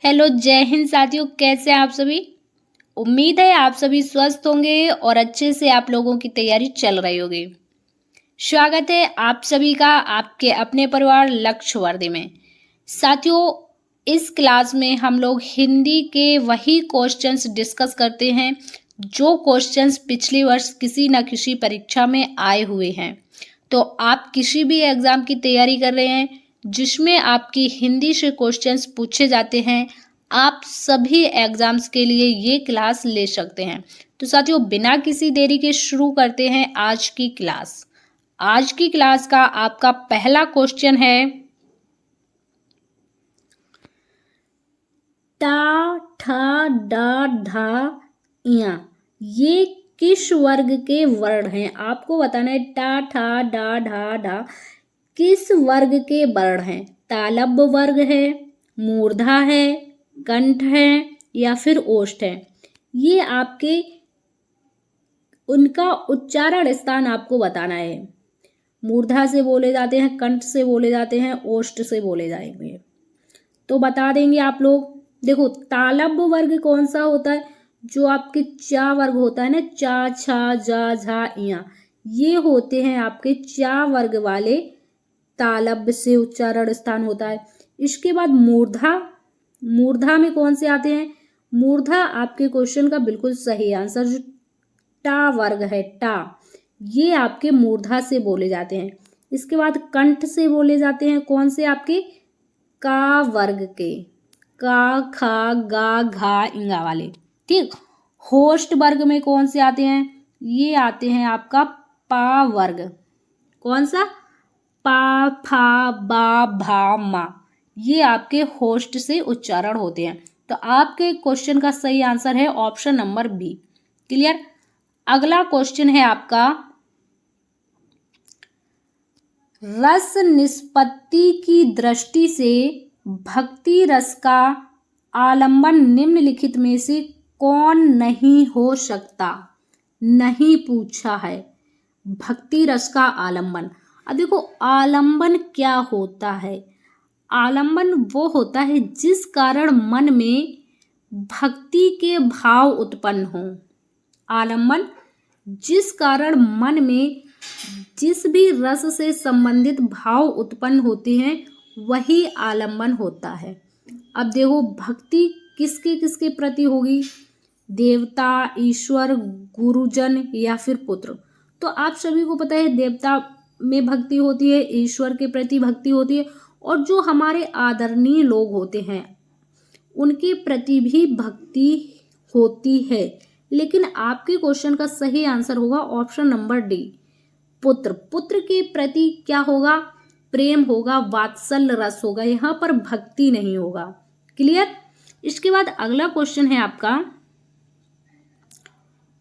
Hello, जय हिंद साथियों। कैसे हैं आप सभी? उम्मीद है आप सभी स्वस्थ होंगे और अच्छे से आप लोगों की तैयारी चल रही होगी। स्वागत है आप सभी का आपके अपने परिवार लक्ष्य वर्दी में। साथियों, इस क्लास में हम लोग हिंदी के वही क्वेश्चंस डिस्कस करते हैं जो क्वेश्चंस पिछले वर्ष किसी न किसी परीक्षा में आए हुए हैं। तो आप किसी भी एग्जाम की तैयारी कर रहे हैं जिसमें आपकी हिंदी से क्वेश्चंस पूछे जाते हैं, आप सभी एग्जाम्स के लिए ये क्लास ले सकते हैं। तो साथियों, बिना किसी देरी के शुरू करते हैं आज की क्लास। आज की क्लास का आपका पहला क्वेश्चन है, टा ठा डा ढा इया ये किस वर्ग के वर्ण हैं? आपको बताना है टा ठा डा ढा ढा किस वर्ग के वर्ण हैं। तालव्य वर्ग है, मूर्धा है, कंठ है या फिर ओष्ठ है। ये आपके उनका उच्चारण स्थान आपको बताना है। मूर्धा से बोले जाते हैं, कंठ से बोले जाते हैं, ओष्ठ से बोले जाएंगे। तो बता देंगे आप लोग। देखो, तालव्य वर्ग कौन सा होता है? जो आपके चा वर्ग होता है ना, चा छा जा झा इया, ये होते हैं आपके चा वर्ग वाले। तालव्य से उच्चारण स्थान होता है। इसके बाद मूर्धा, मूर्धा में कौन से आते हैं? मूर्धा आपके क्वेश्चन का बिल्कुल सही आंसर जो टा वर्ग है, टा, ये आपके मूर्धा से बोले जाते हैं। इसके बाद कंठ से बोले जाते हैं कौन से? आपके का वर्ग के, का खा गा घा इंगा वाले। ठीक। होस्ट वर्ग में कौन से आते हैं? ये आते हैं आपका पा वर्ग। कौन सा? पा फा बा भा मा, ये आपके होस्ट से उच्चारण होते हैं। तो आपके क्वेश्चन का सही आंसर है ऑप्शन नंबर बी। क्लियर? अगला क्वेश्चन है आपका, रस निष्पत्ति की दृष्टि से भक्ति रस का आलंबन निम्नलिखित में से कौन नहीं हो सकता? नहीं पूछा है। भक्ति रस का आलंबन। अब देखो, आलंबन क्या होता है? आलंबन वो होता है जिस कारण मन में भक्ति के भाव उत्पन्न हो। आलंबन जिस कारण मन में जिस भी रस से संबंधित भाव उत्पन्न होते हैं वही आलंबन होता है। अब देखो, भक्ति किसके किसके प्रति होगी? देवता, ईश्वर, गुरुजन या फिर पुत्र। तो आप सभी को पता है देवता में भक्ति होती है, ईश्वर के प्रति भक्ति होती है, और जो हमारे आदरणीय लोग होते हैं उनके प्रति भी भक्ति होती है। लेकिन आपके क्वेश्चन का सही आंसर होगा ऑप्शन नंबर डी, पुत्र। पुत्र के प्रति क्या होगा? प्रेम होगा, वात्सल्य रस होगा, यहाँ पर भक्ति नहीं होगा। क्लियर? इसके बाद अगला क्वेश्चन है आपका,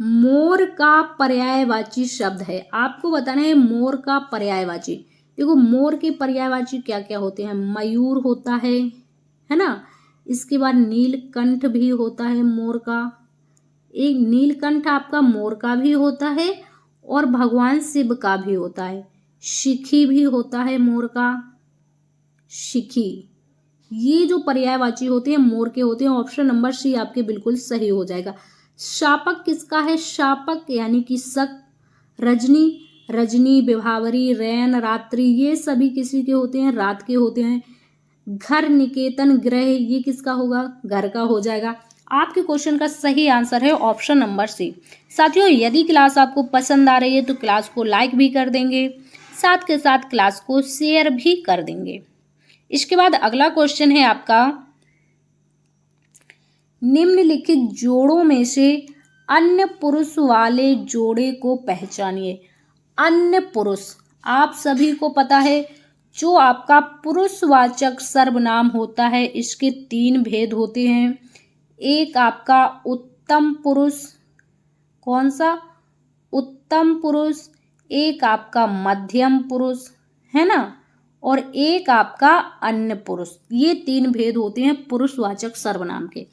मोर का पर्यायवाची शब्द है। आपको बताना है मोर का पर्यायवाची। देखो, मोर के पर्यायवाची क्या क्या होते हैं? मयूर होता है ना। इसके बाद नीलकंठ भी होता है मोर का। एक नीलकंठ आपका मोर का भी होता है और भगवान शिव का भी होता है। शिखी भी होता है मोर का, शिखी। ये जो पर्यायवाची होते हैं मोर के होते हैं। ऑप्शन नंबर सी आपके बिल्कुल सही हो जाएगा। शापक किसका है? शापक यानी कि शक। रजनी, रजनी, विभावरी, रैन, रात्रि, ये सभी किसी के होते हैं? रात के होते हैं। घर, निकेतन, ग्रह, ये किसका होगा? घर का हो जाएगा। आपके क्वेश्चन का सही आंसर है ऑप्शन नंबर सी। साथियों, यदि क्लास आपको पसंद आ रही है तो क्लास को लाइक भी कर देंगे, साथ के साथ क्लास को शेयर भी कर देंगे। इसके बाद अगला क्वेश्चन है आपका, निम्नलिखित जोड़ों में से अन्य पुरुष वाले जोड़े को पहचानिए। अन्य पुरुष, आप सभी को पता है जो आपका पुरुषवाचक सर्वनाम होता है इसके तीन भेद होते हैं। एक आपका उत्तम पुरुष, कौन सा? उत्तम पुरुष। एक आपका मध्यम पुरुष, है ना, और एक आपका अन्य पुरुष। ये तीन भेद होते हैं पुरुषवाचक सर्वनाम के।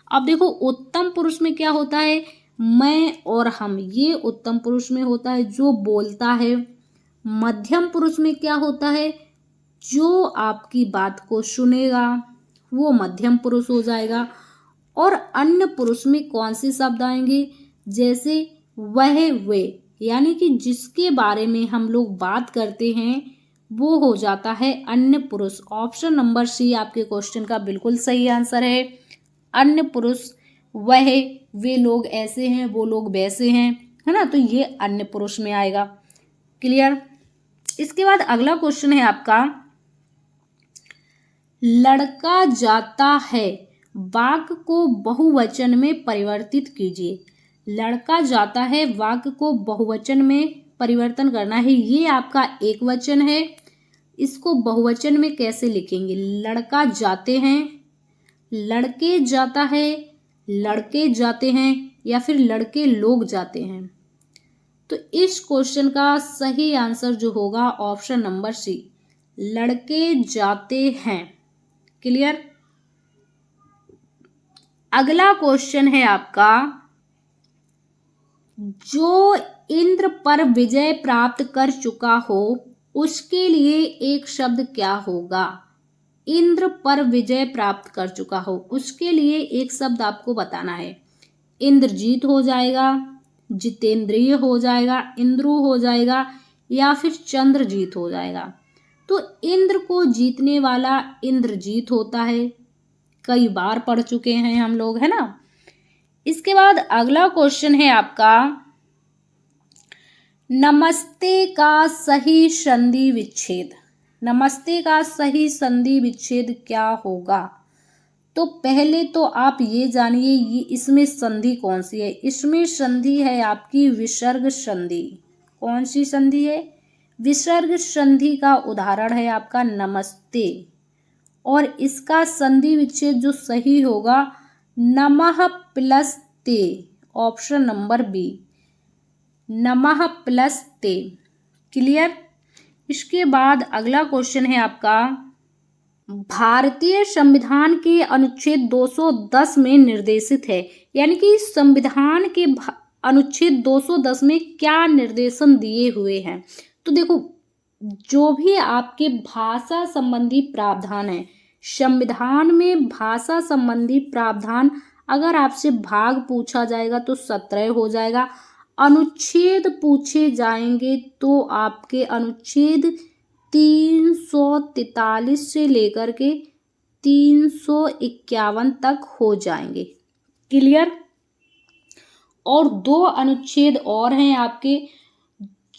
अब देखो, उत्तम पुरुष में क्या होता है? मैं और हम, ये उत्तम पुरुष में होता है जो बोलता है। मध्यम पुरुष में क्या होता है? जो आपकी बात को सुनेगा, वो मध्यम पुरुष हो जाएगा। और अन्य पुरुष में कौन से शब्द आएंगे, जैसे वह, वे, यानी कि जिसके बारे में हम लोग बात करते हैं वो हो जाता है अन्य पुरुष। ऑप्शन नंबर सी आपके क्वेश्चन का बिल्कुल सही आंसर है। अन्य पुरुष वह, वे लोग ऐसे हैं, वो लोग वैसे हैं, है ना, तो ये अन्य पुरुष में आएगा। क्लियर। इसके बाद अगला क्वेश्चन है आपका, लड़का जाता है वाक्य को बहुवचन में परिवर्तित कीजिए। लड़का जाता है वाक्य को बहुवचन में परिवर्तन करना है। ये आपका एक वचन है, इसको बहुवचन में कैसे लिखेंगे? लड़का जाते हैं, लड़के जाता है, लड़के जाते हैं, या फिर लड़के लोग जाते हैं। तो इस क्वेश्चन का सही आंसर जो होगा ऑप्शन नंबर सी, लड़के जाते हैं। क्लियर। अगला क्वेश्चन है आपका, जो इंद्र पर विजय प्राप्त कर चुका हो उसके लिए एक शब्द क्या होगा? इंद्र पर विजय प्राप्त कर चुका हो उसके लिए एक शब्द आपको बताना है। इंद्रजीत हो जाएगा, जितेंद्रिय हो जाएगा, इंद्रू हो जाएगा, या फिर चंद्रजीत हो जाएगा। तो इंद्र को जीतने वाला इंद्रजीत होता है, कई बार पढ़ चुके हैं हम लोग, है ना। इसके बाद अगला क्वेश्चन है आपका, नमस्ते का सही संधि विच्छेद। नमस्ते का सही संधि विच्छेद क्या होगा? तो पहले तो आप ये जानिए ये इसमें संधि कौन सी है। इसमें संधि है आपकी विसर्ग संधि। कौन सी संधि है? विसर्ग संधि का उदाहरण है आपका नमस्ते। और इसका संधि विच्छेद जो सही होगा, नमः प्लस ते, ऑप्शन नंबर बी, नमः प्लस ते। क्लियर। इसके बाद अगला क्वेश्चन है आपका, भारतीय संविधान के अनुच्छेद 210 में निर्देशित है, यानी कि संविधान के अनुच्छेद 210 में क्या निर्देशन दिए हुए हैं? तो देखो, जो भी आपके भाषा संबंधी प्रावधान है संविधान में, भाषा संबंधी प्रावधान अगर आपसे भाग पूछा जाएगा तो 17 हो जाएगा। अनुच्छेद पूछे जाएंगे तो आपके अनुच्छेद 343 से लेकर के 351 तक हो जाएंगे। क्लियर। और 2 अनुच्छेद और हैं आपके,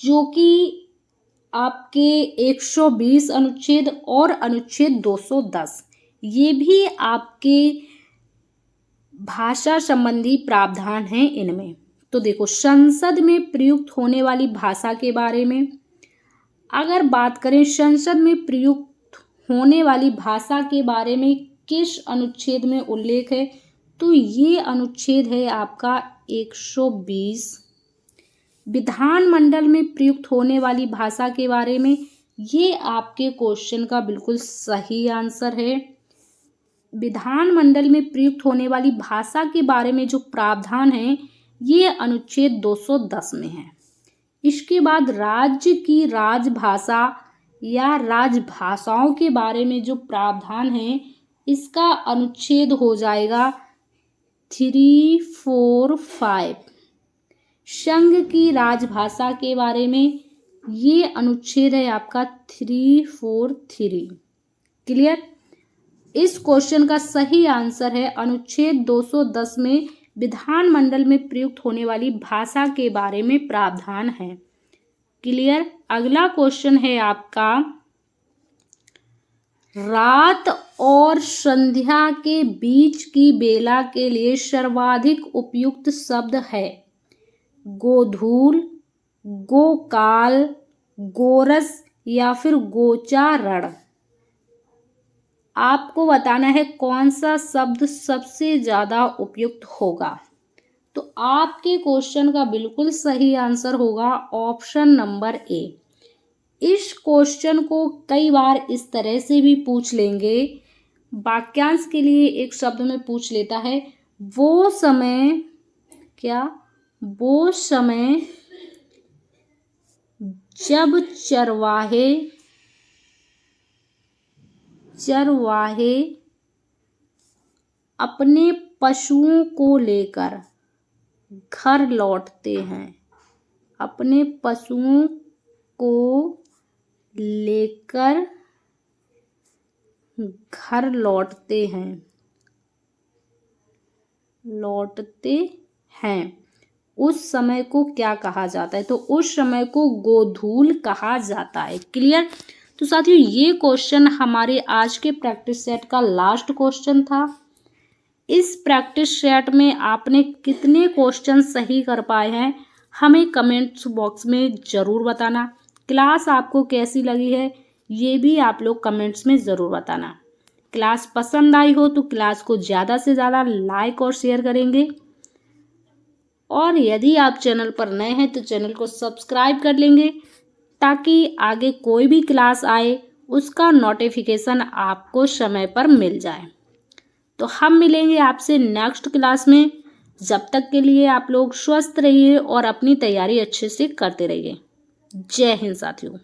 जो कि आपके 120 अनुच्छेद और अनुच्छेद 210, ये भी आपके भाषा संबंधी प्रावधान हैं इनमें। तो देखो, संसद में प्रयुक्त होने वाली भाषा के बारे में अगर बात करें, संसद में प्रयुक्त होने वाली भाषा के बारे में किस अनुच्छेद में उल्लेख है? तो ये अनुच्छेद है आपका 120। विधानमंडल में प्रयुक्त होने वाली भाषा के बारे में, ये आपके क्वेश्चन का बिल्कुल सही आंसर है। विधानमंडल में प्रयुक्त होने वाली भाषा के बारे में जो प्रावधान है ये अनुच्छेद 210 में है। इसके बाद राज्य की राजभाषा या राजभाषाओं के बारे में जो प्रावधान है इसका अनुच्छेद हो जाएगा 345। संघ की राजभाषा के बारे में ये अनुच्छेद है आपका 343। क्लियर। इस क्वेश्चन का सही आंसर है अनुच्छेद 210 में विधानमंडल में प्रयुक्त होने वाली भाषा के बारे में प्रावधान है। क्लियर। अगला क्वेश्चन है आपका, रात और संध्या के बीच की बेला के लिए सर्वाधिक उपयुक्त शब्द है गोधूल, गोकाल, गोरस या फिर गोचारण। आपको बताना है कौन सा शब्द सबसे ज्यादा उपयुक्त होगा। तो आपके क्वेश्चन का बिल्कुल सही आंसर होगा ऑप्शन नंबर ए। इस क्वेश्चन को कई बार इस तरह से भी पूछ लेंगे, वाक्यांश के लिए एक शब्द में पूछ लेता है, वो समय, क्या, वो समय जब चरवाहे अपने पशुओं को लेकर घर लौटते हैं। अपने पशुओं को लेकर घर लौटते हैं। उस समय को क्या कहा जाता है? तो उस समय को गोधूल कहा जाता है। क्लियर? तो साथियों, ये क्वेश्चन हमारे आज के प्रैक्टिस सेट का लास्ट क्वेश्चन था। इस प्रैक्टिस सेट में आपने कितने क्वेश्चन सही कर पाए हैं, हमें कमेंट्स बॉक्स में ज़रूर बताना। क्लास आपको कैसी लगी है, ये भी आप लोग कमेंट्स में ज़रूर बताना। क्लास पसंद आई हो तो क्लास को ज़्यादा से ज़्यादा लाइक और शेयर करेंगे, और यदि आप चैनल पर नए हैं तो चैनल को सब्सक्राइब कर लेंगे, ताकि आगे कोई भी क्लास आए उसका नोटिफिकेशन आपको समय पर मिल जाए। तो हम मिलेंगे आपसे नेक्स्ट क्लास में। जब तक के लिए आप लोग स्वस्थ रहिए और अपनी तैयारी अच्छे से करते रहिए। जय हिंद साथियों।